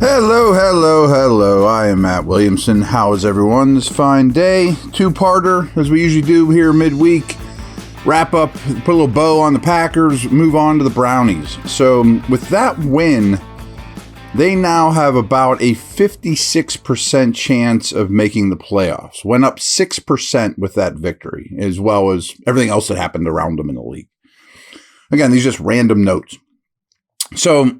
Hello, hello, hello. I am Matt Williamson. How is everyone this fine day? Two-parter, as we usually do here midweek. Wrap up, put a little bow on the Packers, move on to the Brownies. So with that win, they now have about a 56% chance of making the playoffs. Went up 6% with that victory, as well as everything else that happened around them in the league. Again, these are just random notes. So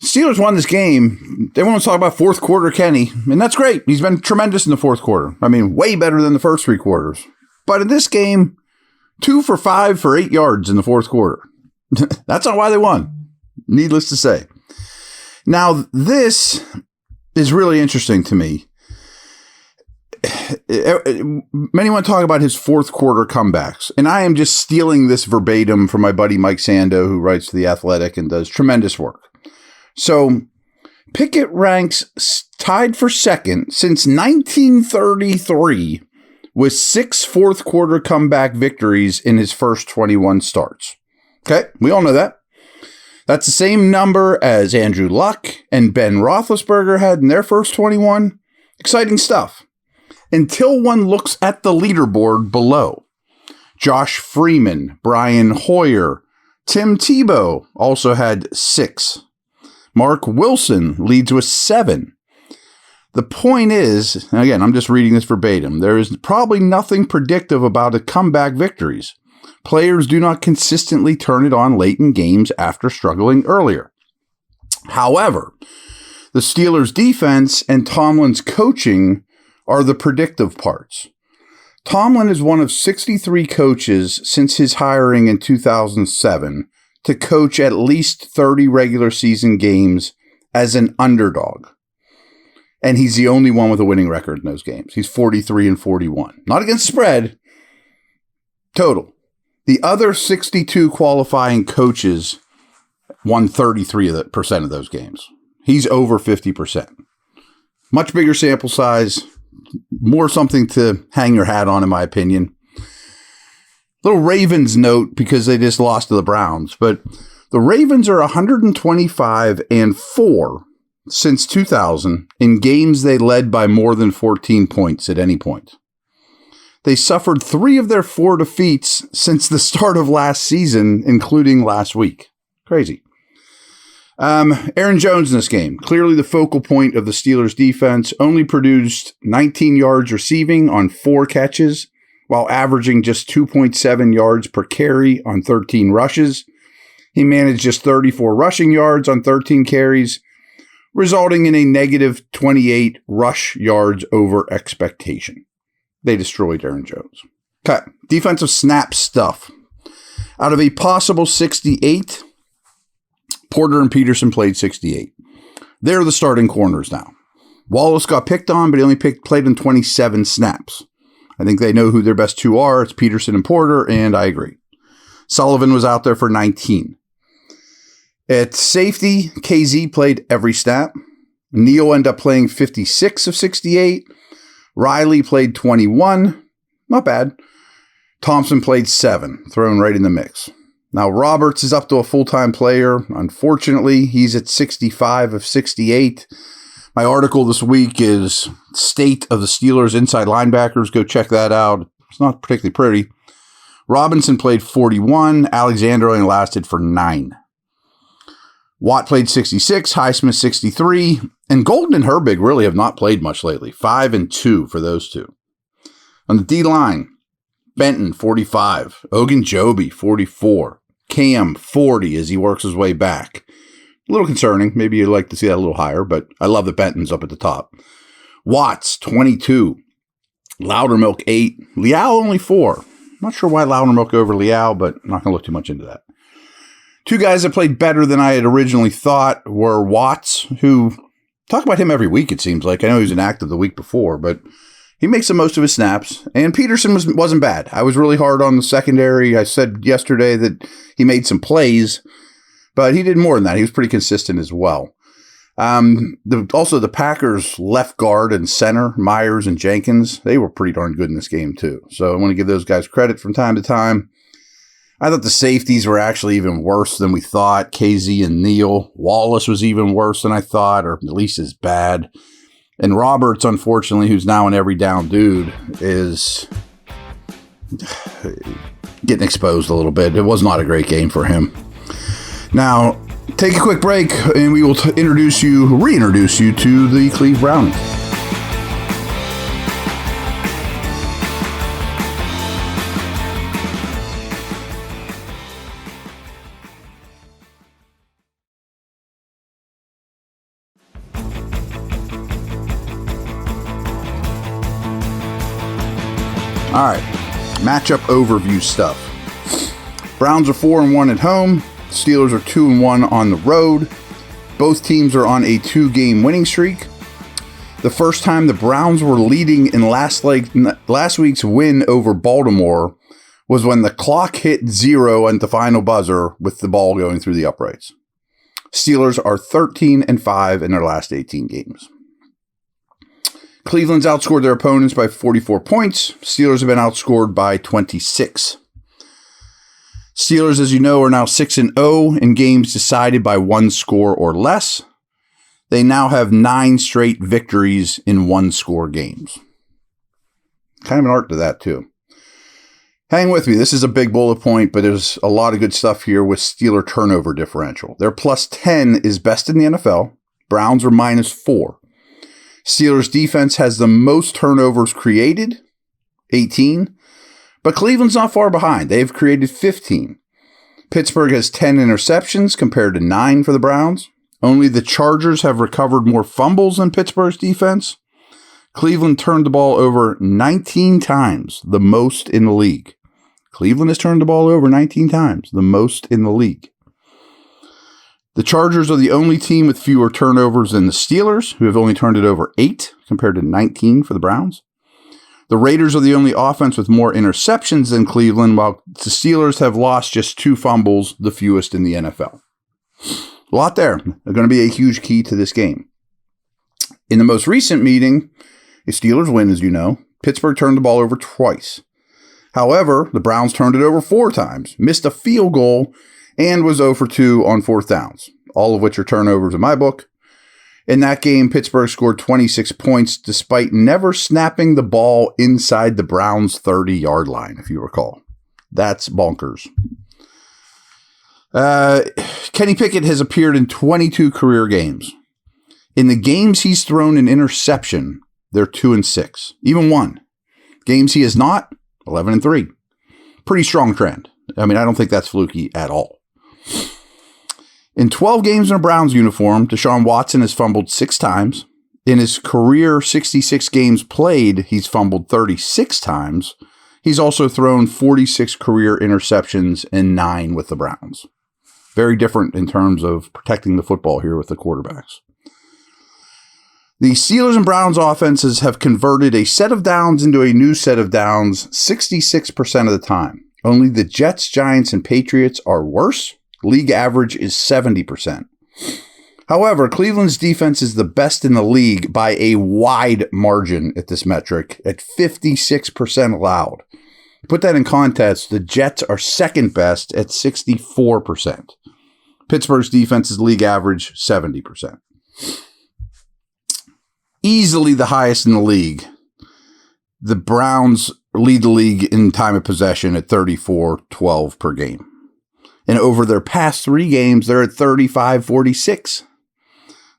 Steelers won this game. They want to talk about fourth quarter Kenny, and that's great. He's been tremendous in the fourth quarter. I mean, way better than the first three quarters. But in this game, 2 for 5 for 8 yards in the fourth quarter. That's not why they won, needless to say. Now, this is really interesting to me. Many want to talk about his fourth quarter comebacks, and I am just stealing this verbatim from my buddy Mike Sando, who writes for The Athletic and does tremendous work. So, Pickett ranks tied for second since 1933 with 6 fourth quarter comeback victories in his first 21 starts. Okay, we all know that. That's the same number as Andrew Luck and Ben Roethlisberger had in their first 21. Exciting stuff. Until one looks at the leaderboard below. Josh Freeman, Brian Hoyer, Tim Tebow also had 6. Mark Wilson leads with 7. The point is, and again, I'm just reading this verbatim, there is probably nothing predictive about the comeback victories. Players do not consistently turn it on late in games after struggling earlier. However, the Steelers' defense and Tomlin's coaching are the predictive parts. Tomlin is one of 63 coaches since his hiring in 2007 to coach at least 30 regular season games as an underdog. And he's the only one with a winning record in those games. He's 43-41. Not against spread, total. The other 62 qualifying coaches won 33% of those games. He's over 50%. Much bigger sample size, more something to hang your hat on, in my opinion. Little Ravens note, because they just lost to the Browns, but the Ravens are 125-4 since 2000 in games they led by more than 14 points at any point. They suffered 3 of their 4 defeats since the start of last season, including last week. Crazy. Aaron Jones in this game, clearly the focal point of the Steelers defense, only produced 19 yards receiving on 4 catches, while averaging just 2.7 yards per carry on 13 rushes. He managed just 34 rushing yards on 13 carries, resulting in a negative 28 rush yards over expectation. They destroyed Aaron Jones. Okay, defensive snap stuff. Out of a possible 68, Porter and Peterson played 68. They're the starting corners now. Wallace got picked on, but he only played in 27 snaps. I think they know who their best 2 are. It's Peterson and Porter, and I agree. Sullivan was out there for 19. At safety, KZ played every snap. Neal ended up playing 56 of 68. Riley played 21. Not bad. Thompson played 7, thrown right in the mix. Now, Roberts is up to a full-time player. Unfortunately, he's at 65 of 68. My article this week is State of the Steelers Inside Linebackers. Go check that out. It's not particularly pretty. Robinson played 41. Alexander only lasted for 9. Watt played 66. Highsmith 63. And Golden and Herbig really have not played much lately. 5 and 2 for those two. On the D-line, Benton 45. Ogunjobi 44. Cam 40 as he works his way back. A little concerning. Maybe you'd like to see that a little higher, but I love that Benton's up at the top. Watts, 22. Loudermilk, 8. Leal, only 4. Not sure why Loudermilk over Leal, but I'm not going to look too much into that. 2 guys that played better than I had originally thought were Watts, who, talk about him every week, it seems like. I know he was inactive the week before, but he makes the most of his snaps. And Peterson wasn't bad. I was really hard on the secondary. I said yesterday that he made some plays, but he did more than that. He was pretty consistent as well. Also, the Packers left guard and center, Myers and Jenkins, they were pretty darn good in this game too. So I want to give those guys credit from time to time. I thought the safeties were actually even worse than we thought. KZ and Neal. Wallace was even worse than I thought, or at least as bad. And Roberts, unfortunately, who's now an every down dude, is getting exposed a little bit. It was not a great game for him. Now, take a quick break, and we will reintroduce you to the Cleveland Browns. All right, matchup overview stuff. Browns are 4-1 at home. Steelers are 2-1 on the road. Both teams are on a 2-game winning streak. The first time the Browns were leading in last week's win over Baltimore was when the clock hit 0 at the final buzzer with the ball going through the uprights. Steelers are 13-5 in their last 18 games. Cleveland's outscored their opponents by 44 points. Steelers have been outscored by 26. Steelers, as you know, are now 6-0 in games decided by one score or less. They now have 9 straight victories in one-score games. Kind of an art to that, too. Hang with me. This is a big bullet point, but there's a lot of good stuff here with Steeler turnover differential. Their plus 10 is best in the NFL. Browns are minus 4. Steelers defense has the most turnovers created, 18, but Cleveland's not far behind. They've created 15. Pittsburgh has 10 interceptions compared to 9 for the Browns. Only the Chargers have recovered more fumbles than Pittsburgh's defense. Cleveland turned the ball over 19 times, the most in the league. Cleveland has turned the ball over 19 times, the most in the league. The Chargers are the only team with fewer turnovers than the Steelers, who have only turned it over 8 compared to 19 for the Browns. The Raiders are the only offense with more interceptions than Cleveland, while the Steelers have lost just 2 fumbles, the fewest in the NFL. A lot there. They're going to be a huge key to this game. In the most recent meeting, a Steelers win, as you know, Pittsburgh turned the ball over twice. However, the Browns turned it over 4 times, missed a field goal, and was 0 for 2 on 4th downs, all of which are turnovers in my book. In that game, Pittsburgh scored 26 points despite never snapping the ball inside the Browns' 30-yard line, if you recall. That's bonkers. Kenny Pickett has appeared in 22 career games. In the games he's thrown an interception, they're 2-6. Even one. Games he has not, 11-3. Pretty strong trend. I mean, I don't think that's fluky at all. In 12 games in a Browns uniform, Deshaun Watson has fumbled 6 times. In his career 66 games played, he's fumbled 36 times. He's also thrown 46 career interceptions and 9 with the Browns. Very different in terms of protecting the football here with the quarterbacks. The Steelers and Browns offenses have converted a set of downs into a new set of downs 66% of the time. Only the Jets, Giants, and Patriots are worse. League average is 70%. However, Cleveland's defense is the best in the league by a wide margin at this metric, at 56% allowed. To put that in context, the Jets are second best at 64%. Pittsburgh's defense is league average, 70%. Easily the highest in the league. The Browns lead the league in time of possession at 34-12 per game. And over their past 3 games, they're at 35-46.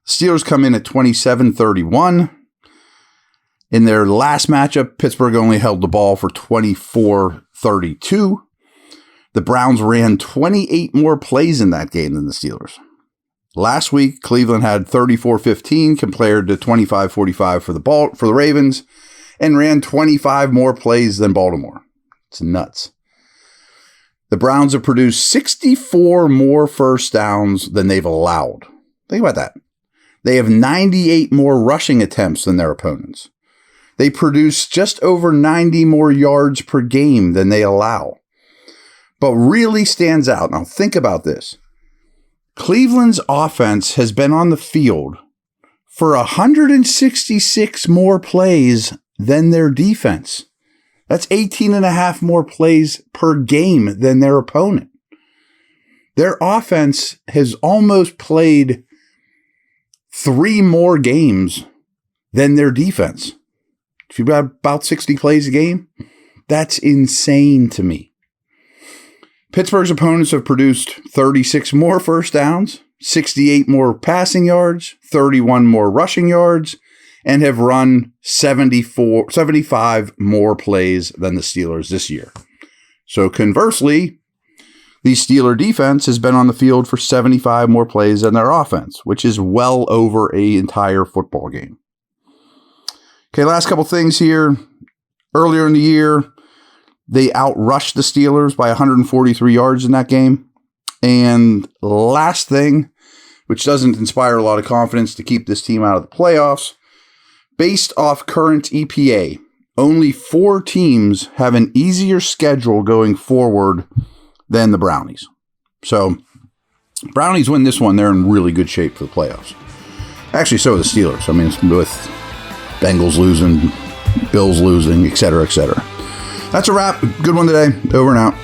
Steelers come in at 27-31. In their last matchup, Pittsburgh only held the ball for 24-32. The Browns ran 28 more plays in that game than the Steelers. Last week, Cleveland had 34-15 compared to 25-45 for the Ravens, and ran 25 more plays than Baltimore. It's nuts. The Browns have produced 64 more first downs than they've allowed. Think about that. They have 98 more rushing attempts than their opponents. They produce just over 90 more yards per game than they allow. But really stands out, now think about this. Cleveland's offense has been on the field for 166 more plays than their defense. That's 18 and a half more plays per game than their opponent. Their offense has almost played 3 more games than their defense. If you've got about 60 plays a game, that's insane to me. Pittsburgh's opponents have produced 36 more first downs, 68 more passing yards, 31 more rushing yards, and have run 75 more plays than the Steelers this year. So conversely, the Steeler defense has been on the field for 75 more plays than their offense, which is well over an entire football game. Okay, last couple things here. Earlier in the year, they outrushed the Steelers by 143 yards in that game. And last thing, which doesn't inspire a lot of confidence to keep this team out of the playoffs, based off current EPA, only 4 teams have an easier schedule going forward than the Brownies. So, Brownies win this one, they're in really good shape for the playoffs. Actually, so are the Steelers. I mean, it's with Bengals losing, Bills losing, etc., etc. That's a wrap. Good one today. Over and out.